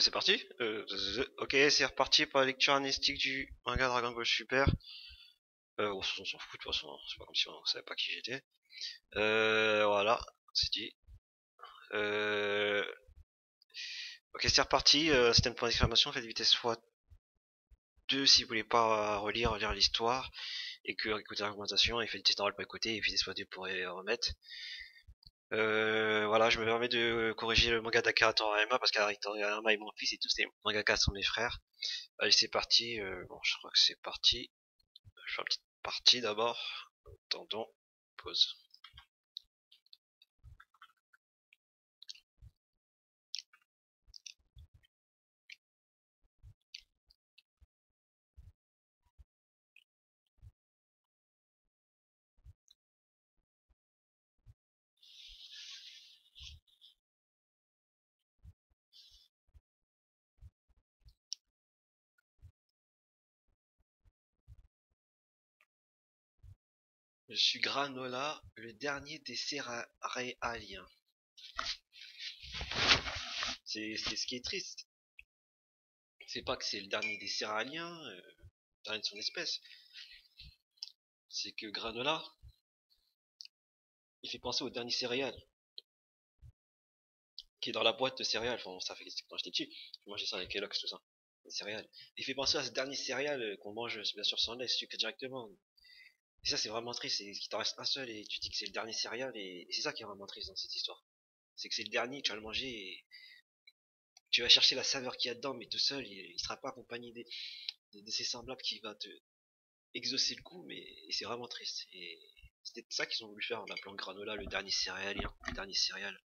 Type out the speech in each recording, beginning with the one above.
C'est parti. Ok, c'est reparti pour la lecture amnestique du manga Dragon Ball Super. On s'en fout de toute façon, c'est pas comme si on savait pas qui j'étais. Voilà, c'est dit. Euh, ok, c'est reparti. C'était un point d'exclamation, faites vitesse x2 si vous voulez pas relire l'histoire et que écouter la recommandation et faites vitesse normale pour écouter et vitesse x2 pour remettre. Voilà, je me permets de corriger le manga d'Akira Toriyama parce qu'Akira Toriyama est mon fils et tous ces mangakas sont mes frères. Allez, c'est parti. Bon, je crois que c'est parti. Je fais une petite partie d'abord. Attendons. Pause. Je suis Granola, le dernier des céréaliens. C'est ce qui est triste. C'est pas que c'est le dernier des céréaliens, dernier de son espèce. C'est que Granola, il fait penser au dernier céréal qui est dans la boîte de céréales. Enfin, ça fait quand j'étais petit, je mangeais ça avec Kellogg's, tout ça. Les céréales. Il fait penser à ce dernier céréal qu'on mange bien sûr sans lait, sucre directement. Et ça, c'est vraiment triste. C'est qu'il t'en reste un seul et tu dis que c'est le dernier céréal. Et c'est ça qui est vraiment triste dans cette histoire. C'est que c'est le dernier, tu vas le manger et tu vas chercher la saveur qu'il y a dedans, mais tout seul, il sera pas accompagné de ses semblables qui va te exaucer le goût, mais c'est vraiment triste. Et c'était ça qu'ils ont voulu faire en appelant Granola le dernier céréalien, le dernier céréal.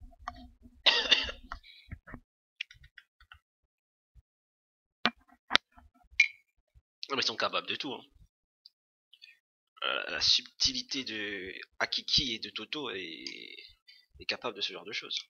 Non, mais ils sont capables de tout, hein. La subtilité de Akiki et de Toto est capable de ce genre de choses.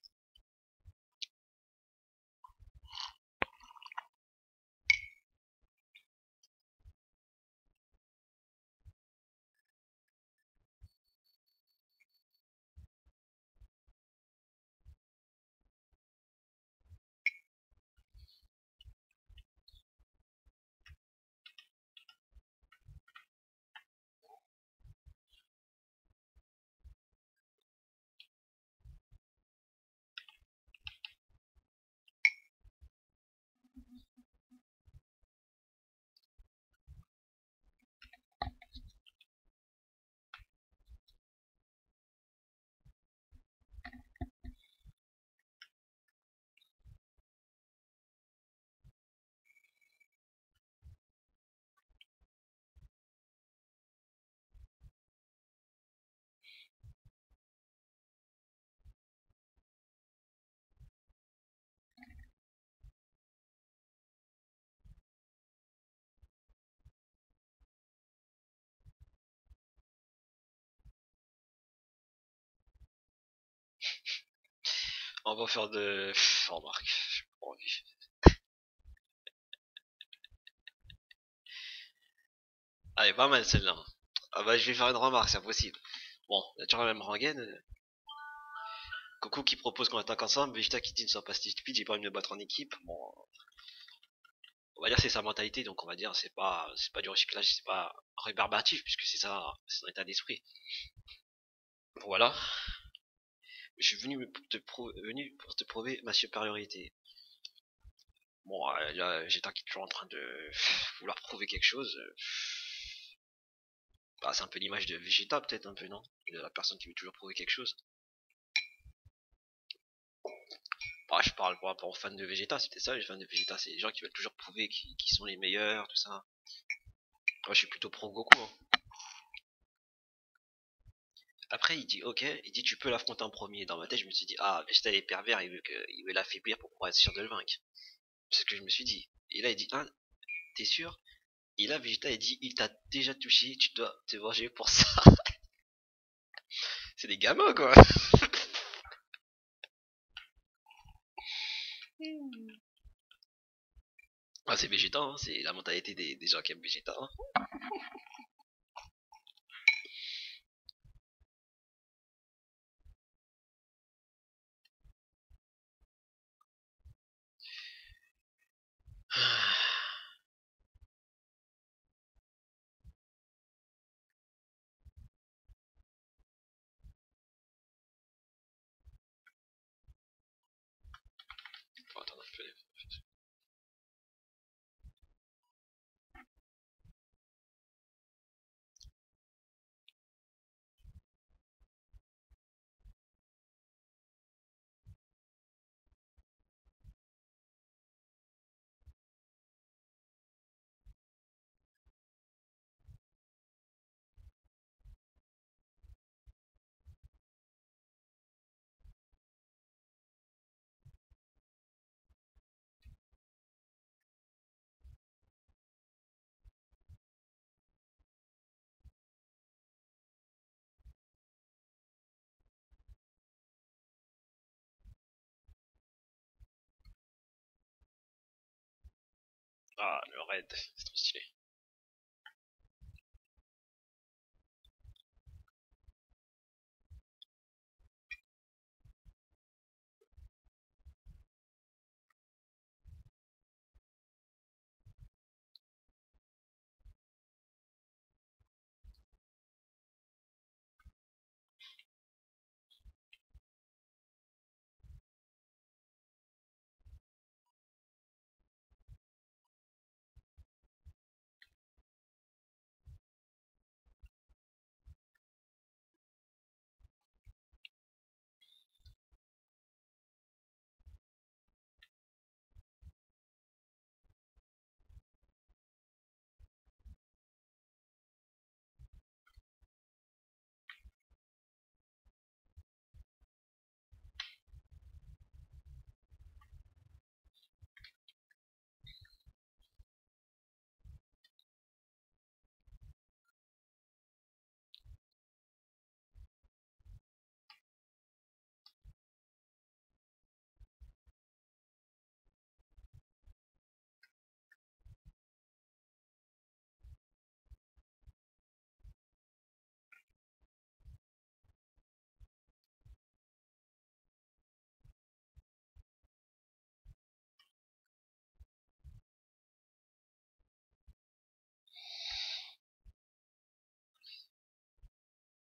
On va faire de... remarque, j'ai pas envie. Allez, pas mal celle-là. Ah bah je vais faire une remarque, c'est impossible. Bon, naturellement Rangen, Goku qui propose qu'on attaque ensemble, Vegeta qui dit ne sois pas stupide, j'ai pas envie de me battre en équipe. Bon, on va dire c'est sa mentalité, donc on va dire c'est pas du recyclage, c'est pas rébarbatif puisque c'est ça, c'est son état d'esprit. Voilà, je suis venu pour te prouver ma supériorité. Bon, là, Vegeta qui est toujours en train de vouloir prouver quelque chose. Bah, c'est un peu l'image de Vegeta peut-être un peu, non? De la personne qui veut toujours prouver quelque chose. Bah, je parle par rapport aux fans de Vegeta, c'était ça, les fans de Vegeta, c'est les gens qui veulent toujours prouver qu'ils sont les meilleurs, tout ça. Moi, je suis plutôt pro Goku, hein. Après, il dit, ok, il dit, tu peux l'affronter en premier. Dans ma tête, je me suis dit, ah, Vegeta est pervers, il veut l'affaiblir pour pouvoir être sûr de le vaincre. C'est ce que je me suis dit. Et là, il dit, ah, t'es sûr? Et là, Vegeta, il dit, il t'a déjà touché, tu dois te venger pour ça. C'est des gamins, quoi. Ah, c'est Vegeta, hein, c'est la mentalité des gens qui aiment Vegeta, hein. Ah, le raid, c'est trop stylé.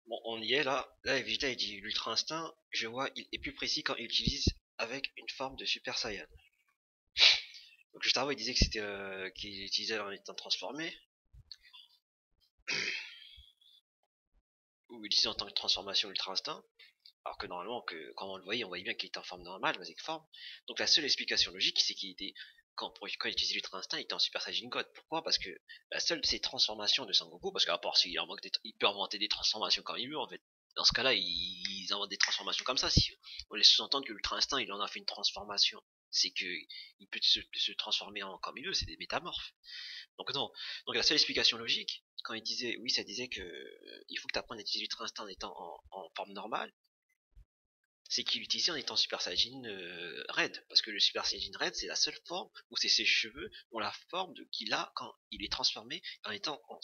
Bon, on y est là. Là, Vegeta il dit l'Ultra Instinct. Je vois, il est plus précis quand il utilise avec une forme de Super Saiyan. Donc juste avant, il disait que c'était qu'il utilisait en étant transformé, ou il utilisait en tant que transformation Ultra Instinct. Alors que normalement, quand on le voyait, on voyait bien qu'il était en forme normale, basique forme. Donc la seule explication logique, c'est qu'il était quand il utilisait l'Ultra Instinct, il était en Super Saiyan God. Pourquoi? Parce que la seule de ces transformations de Sangoku, parce qu'à part s'il il peut inventer des transformations comme il veut en fait. Dans ce cas-là, ils inventent des transformations comme ça. Si on laisse sous-entendre que l'Ultra Instinct, il en a fait une transformation, c'est que il peut se transformer en comme il veut, c'est des métamorphes. Donc non. Donc la seule explication logique, quand il disait, oui, ça disait que il faut que tu apprennes à utiliser l'Ultra Instinct en étant en forme normale, c'est qu'il l'utilisait en étant Super Saiyan Red. Parce que le Super Saiyan Red, c'est la seule forme où c'est ses cheveux ont la forme qu'il a quand il est transformé en étant en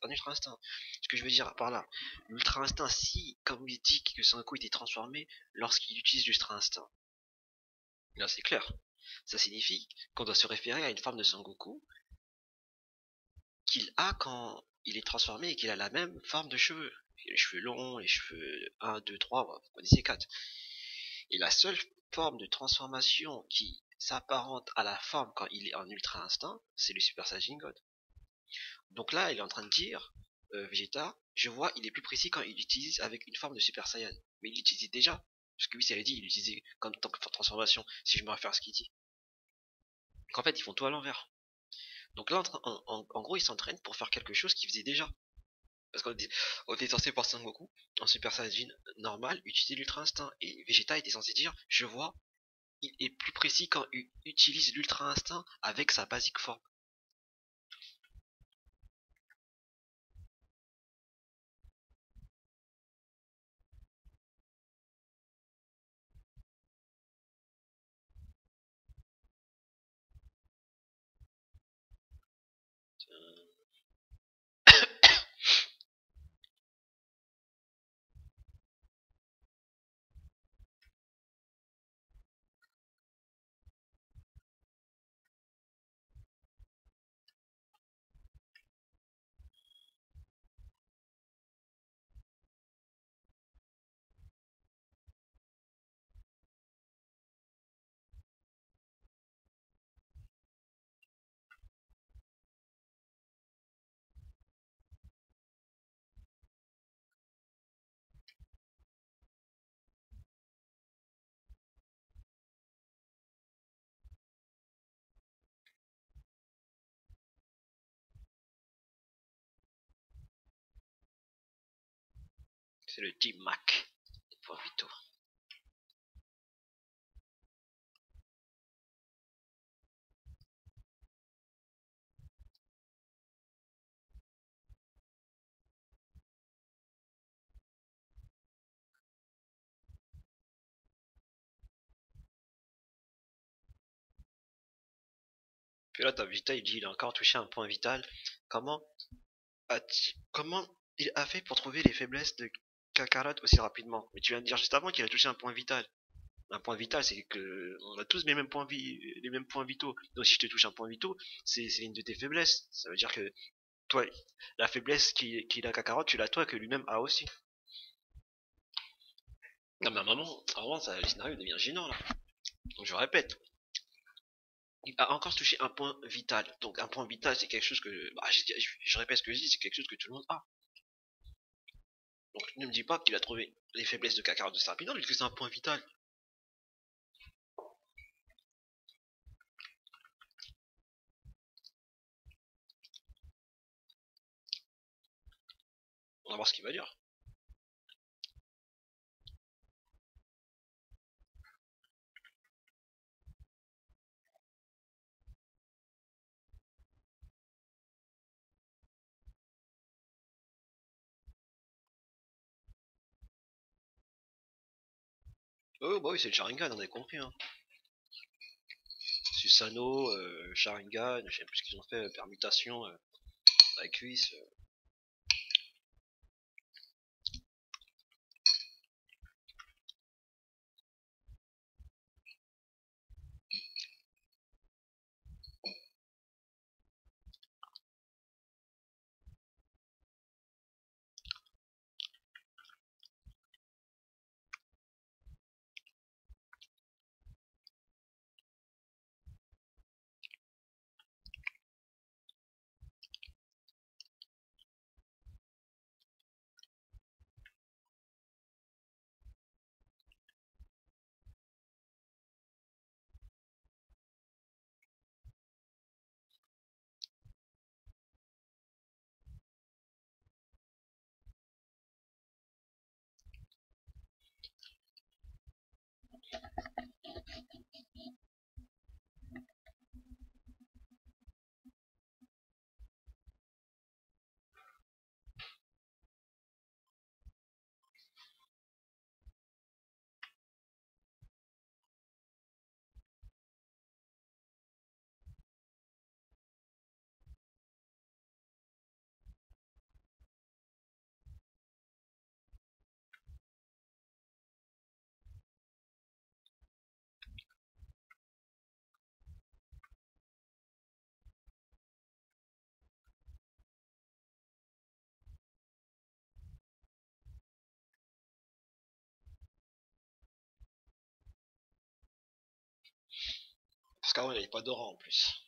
Ultra Instinct. Ce que je veux dire par là, l'Ultra Instinct, si, comme il dit que Sangoku était transformé lorsqu'il utilise l'Ultra Instinct, là c'est clair. Ça signifie qu'on doit se référer à une forme de Sangoku qu'il a quand il est transformé et qu'il a la même forme de cheveux. Les cheveux longs, les cheveux 1, 2, 3, vous connaissez 4. Et la seule forme de transformation qui s'apparente à la forme quand il est en ultra instinct, c'est le Super Saiyan God. Donc là, il est en train de dire, Vegeta, je vois, il est plus précis quand il utilise avec une forme de Super Saiyan. Mais il l'utilisait déjà. Parce que oui, ça l'a dit, il l'utilisait comme tant que transformation, si je me réfère à ce qu'il dit. Qu'en fait, ils font tout à l'envers. Donc là, en gros, il s'entraîne pour faire quelque chose qu'il faisait déjà. Parce qu'on était censé voir Sangoku, en Super Saiyan normal, utiliser l'Ultra Instinct. Et Vegeta était censé dire, je vois, il est plus précis quand il utilise l'Ultra Instinct avec sa basique forme. C'est le Team Mac. Point Vito. Puis là, t'as Vegeta, il dit il a encore touché un point vital. Comment comment il a fait pour trouver les faiblesses de Kakarot aussi rapidement? Mais tu viens de dire juste avant qu'il a touché un point vital. Un point vital, c'est que on a tous les mêmes points vitaux. Donc si je te touche un point vital, c'est une de tes faiblesses. Ça veut dire que toi, la faiblesse qu'il a Kakarot, tu l'as toi que lui-même a aussi. Non mais à un moment, ça, le scénario devient gênant là. Donc je répète, il a encore touché un point vital. Donc un point vital, c'est quelque chose que, bah, je répète ce que je dis, c'est quelque chose que tout le monde a. Donc ne me dis pas qu'il a trouvé les faiblesses de Kakarot de rapidement, puisque c'est un point vital. On va voir ce qu'il va dire. Oh bah oui, c'est le Sharingan, on a compris. Hein. Susanoo, Sharingan, je sais plus ce qu'ils ont fait, permutation, avec cuisse. Parce qu'avant il avait pas d'aura en plus.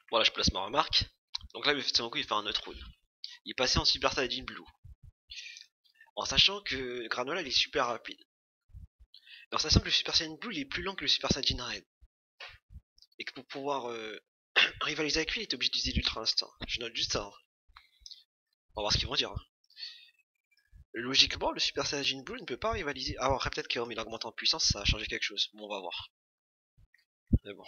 Voilà, je place ma remarque. Donc là, Sangoku il fait un autre round. Il est passé en Super Saiyajin Blue. En sachant que Granola il est super rapide. Et en sachant que le Super Saiyan Blue il est plus lent que le Super Saiyajin Red. Et que pour pouvoir rivaliser avec lui, il est obligé d'utiliser l'Ultra Instinct. Je note juste ça. Hein. On va voir ce qu'ils vont dire. Hein. Logiquement, le Super Saiyajin Blue ne peut pas rivaliser. Ah, après, peut-être qu'il augmente en puissance, ça a changé quelque chose. Bon, on va voir. Mais bon.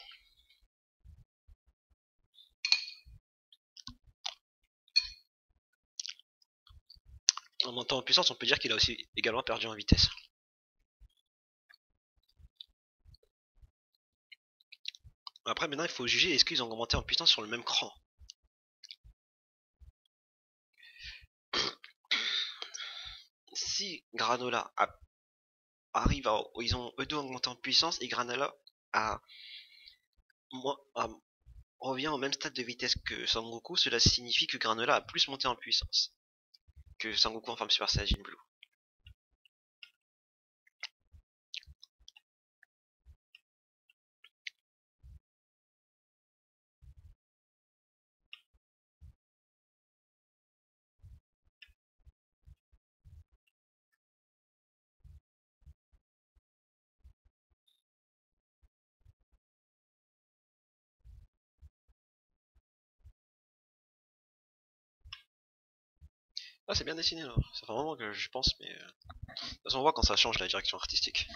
En montant en puissance, on peut dire qu'il a aussi également perdu en vitesse. Après, maintenant, il faut juger est-ce qu'ils ont augmenté en puissance sur le même cran. Si Granola arrive à... Ils ont eux deux augmenté en puissance et Granola a, revient au même stade de vitesse que Sangoku, cela signifie que Granola a plus monté en puissance que Sangoku en forme Super Saiyajin Blue. Ah, c'est bien dessiné là. Ça fait un moment que je pense, mais de toute façon, on voit quand ça change la direction artistique.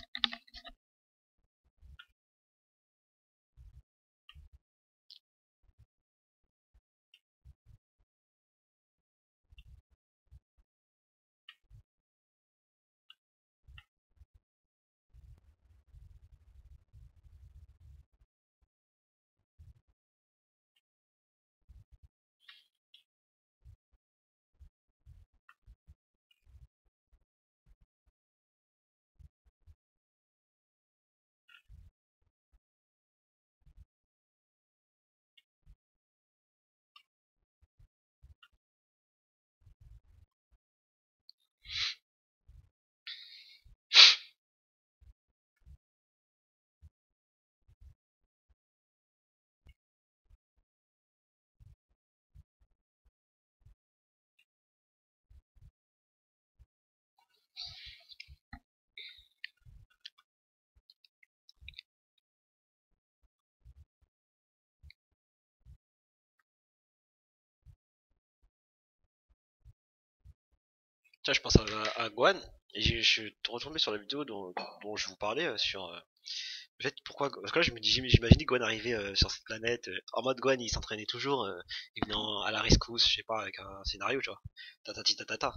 Tiens, je pense à Guan, et je suis retombé sur la vidéo dont je vous parlais sur le fait pourquoi. Parce que là, j'imaginais Guan arriver sur cette planète, en mode Guan, il s'entraînait toujours, il venait à la rescousse, je sais pas, avec un scénario, tu vois. Tatati tatata.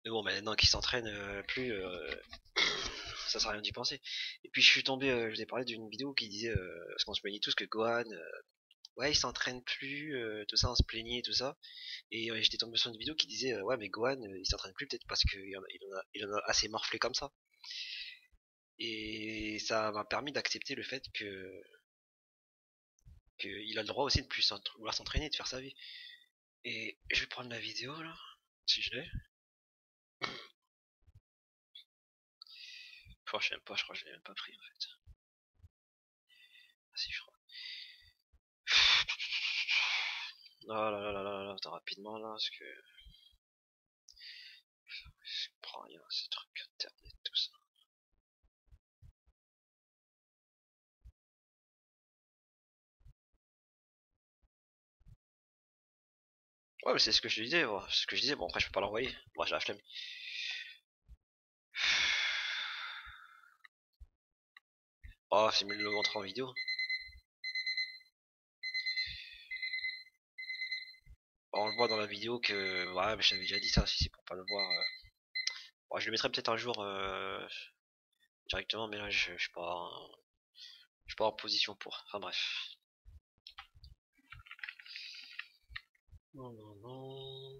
Mais bon, maintenant qu'il s'entraîne plus, ça sert à rien d'y penser. Et puis je suis tombé, je vous ai parlé d'une vidéo qui disait, parce qu'on se plaignait tous que Gohan, ouais, il s'entraîne plus, tout ça, on se plaignait, tout ça. Et j'étais tombé sur une vidéo qui disait, ouais, mais Gohan, il s'entraîne plus peut-être parce qu'il en a assez morflé comme ça. Et ça m'a permis d'accepter le fait qu'il a le droit aussi de plus vouloir s'entraîner, de faire sa vie. Et je vais prendre la vidéo là, si je l'ai. Enfin, je sais même pas, je crois que je l'ai même pas pris en fait. Ah, si, je crois. Ah là là là là là, attends, rapidement là, parce que je comprends rien, ces trucs internet, tout ça. Ouais, mais c'est ce que je te disais, ouais. C'est ce que je disais, bon après je peux pas l'envoyer, moi j'ai la flemme. Oh, c'est mieux de le montrer en vidéo. On le voit dans la vidéo que, ouais, mais je t'avais déjà dit ça, si c'est pour pas le voir. Bon, je le mettrai peut-être un jour directement, mais là je suis pas en position pour. Enfin bref. Non, non, non.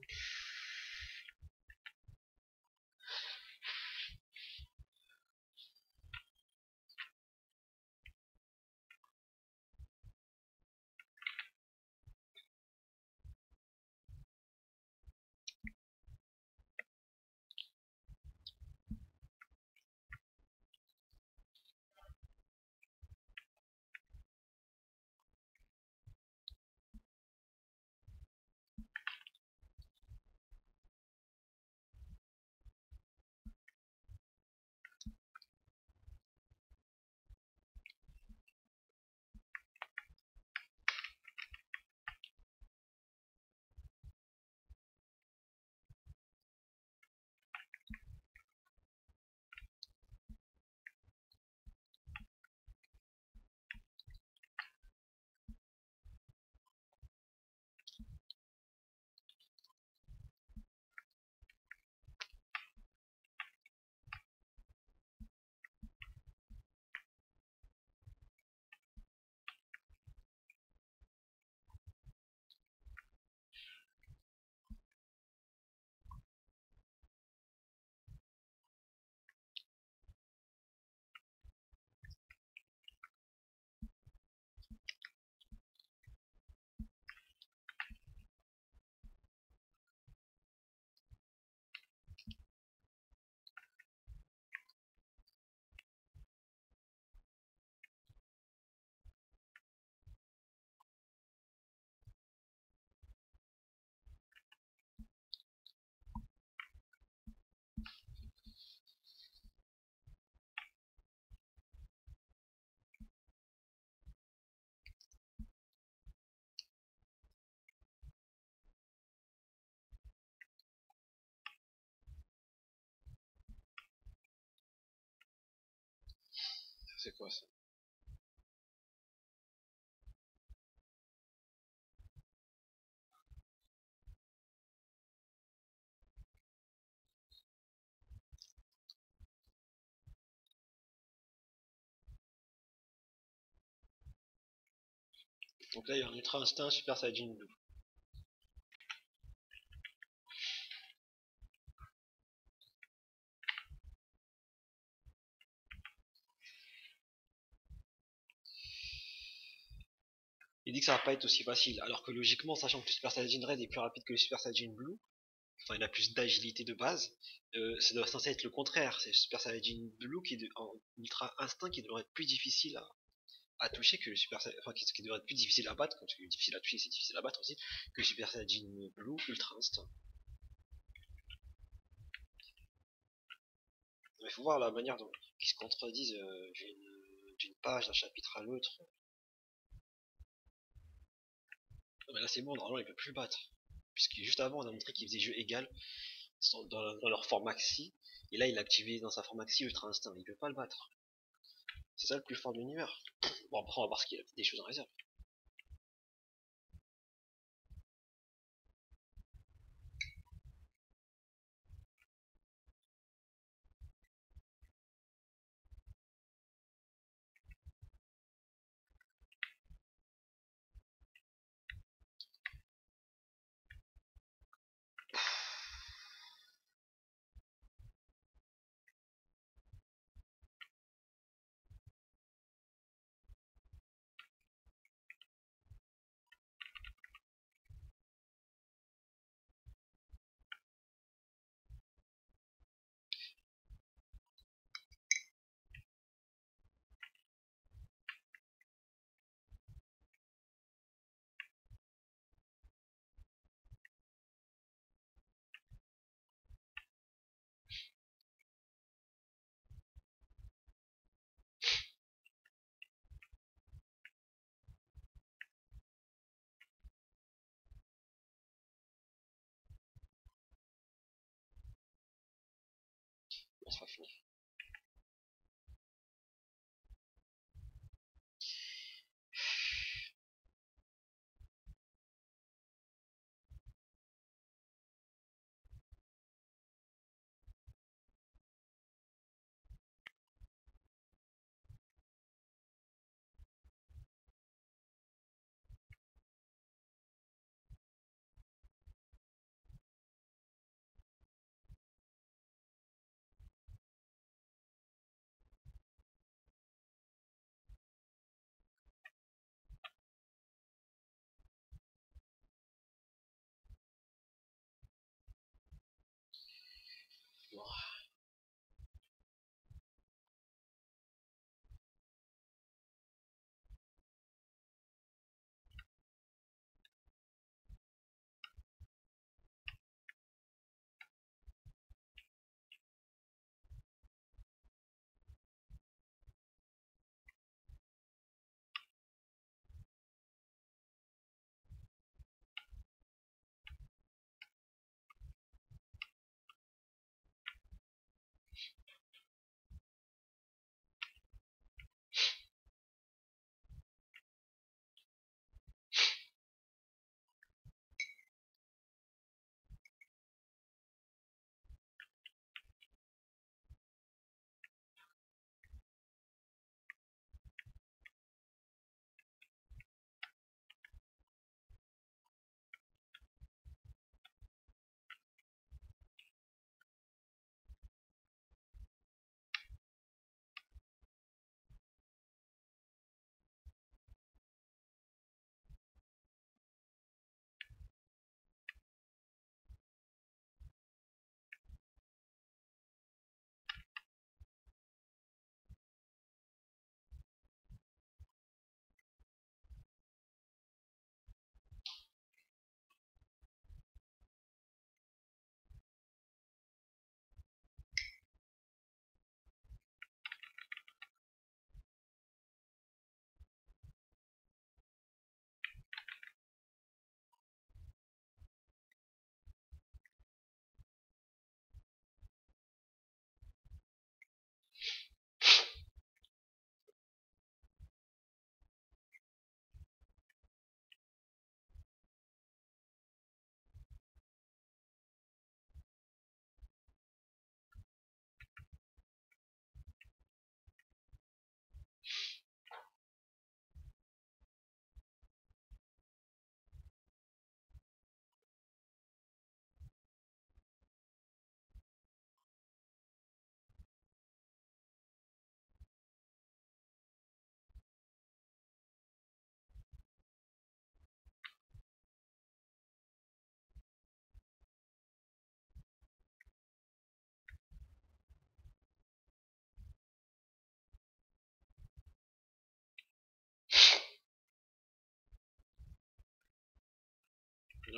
quoi ça? Donc là, il y a un Ultra Instinct, Super Saiyan Blue. Il dit que ça va pas être aussi facile, alors que logiquement, sachant que le Super Saiyan Red est plus rapide que le Super Saiyan Blue, enfin il a plus d'agilité de base, ça doit censé être le contraire. C'est le Super Saiyan Blue en Ultra Instinct qui devrait être plus difficile à toucher que le Super Saiyan, enfin qui devrait être plus difficile à battre, parce que difficile à toucher c'est difficile à battre aussi, que le Super Saiyan Blue Ultra Instinct. Il faut voir la manière dont ils se contredisent d'une page, d'un chapitre à l'autre. Mais là c'est bon, normalement il peut plus le battre. Puisque juste avant on a montré qu'il faisait jeu égal dans leur forme maxi, et là il a activé dans sa forme maxi Ultra Instinct, il peut pas le battre. C'est ça le plus fort de l'univers. Bon après on va voir ce qu'il a des choses en réserve. On sera fini.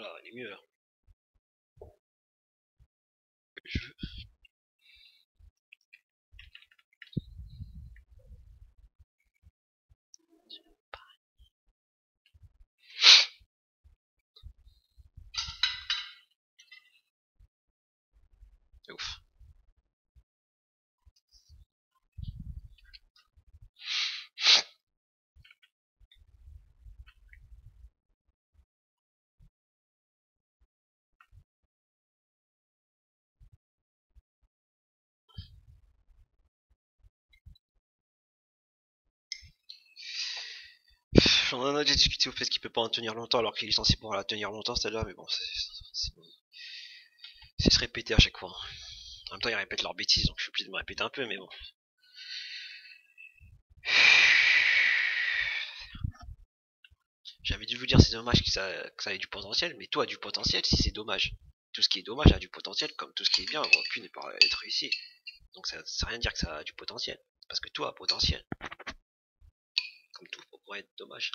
Là, il est mieux là. Je- C'est ouf. On en a déjà discuté au fait qu'il peut pas en tenir longtemps alors qu'il est censé pouvoir la tenir longtemps celle-là, mais bon, c'est se répéter à chaque fois. En même temps, ils répètent leurs bêtises, donc je suis obligé de me répéter un peu, mais bon. J'avais dû vous dire c'est dommage que ça ait du potentiel, mais tout a du potentiel si c'est dommage. Tout ce qui est dommage a du potentiel, comme tout ce qui est bien aurait pu ne pas être réussi. Donc ça sert à rien de dire que ça a du potentiel, parce que tout a potentiel, comme tout pourrait être dommage.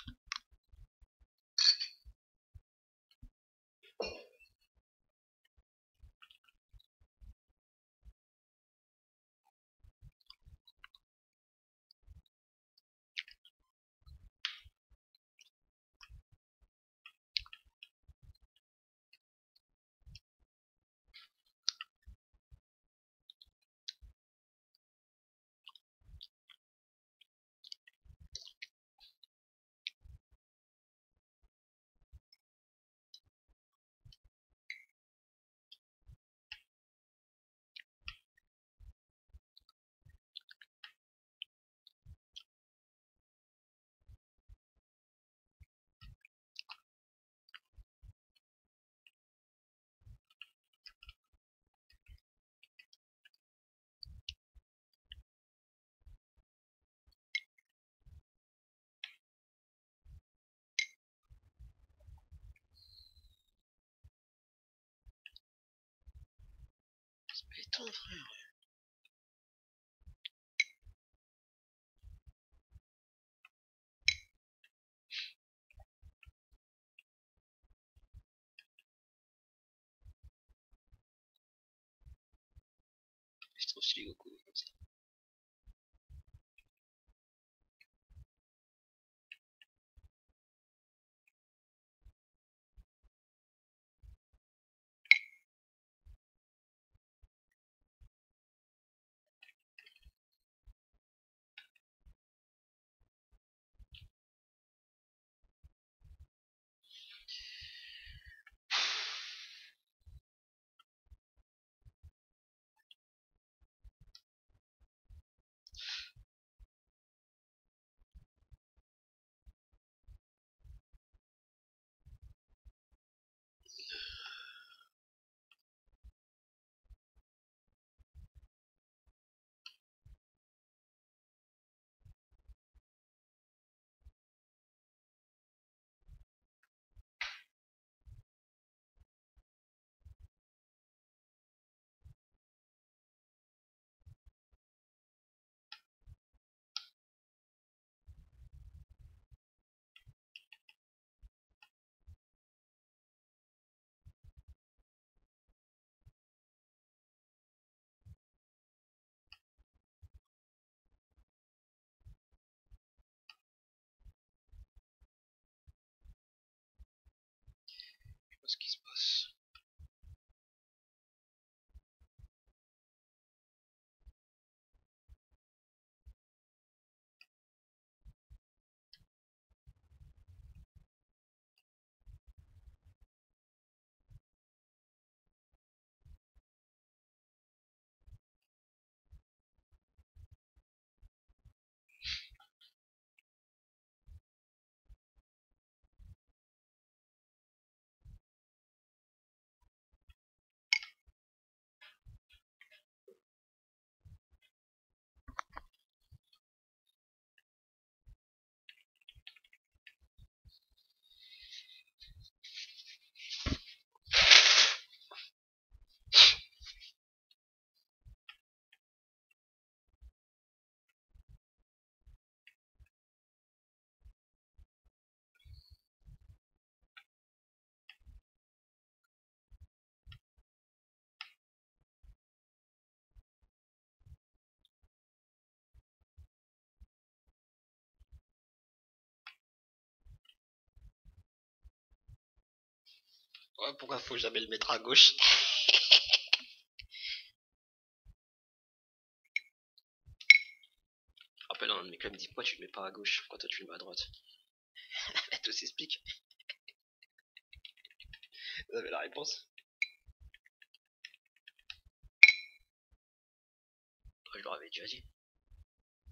Mais ton frère, c'est trop stylé Goku comme ça. Ouais, pourquoi faut jamais le mettre à gauche? Rappelle un de mes clubs dit pourquoi tu le mets pas à gauche, pourquoi toi tu le mets à droite? Tout s'explique. Vous avez la réponse? Je leur avais déjà dit.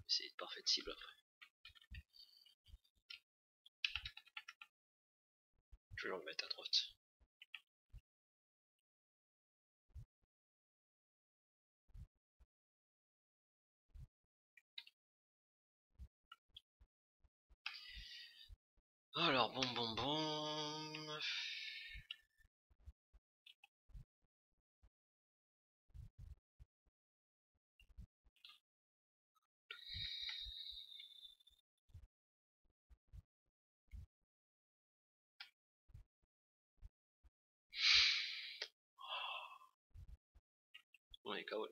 C'est une parfaite cible après. Je vais le mettre à droite. Alors, bon. On est KO.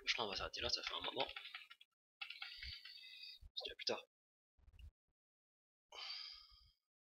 Je crois qu'on va s'arrêter là, ça fait un moment. Je dis à plus tard.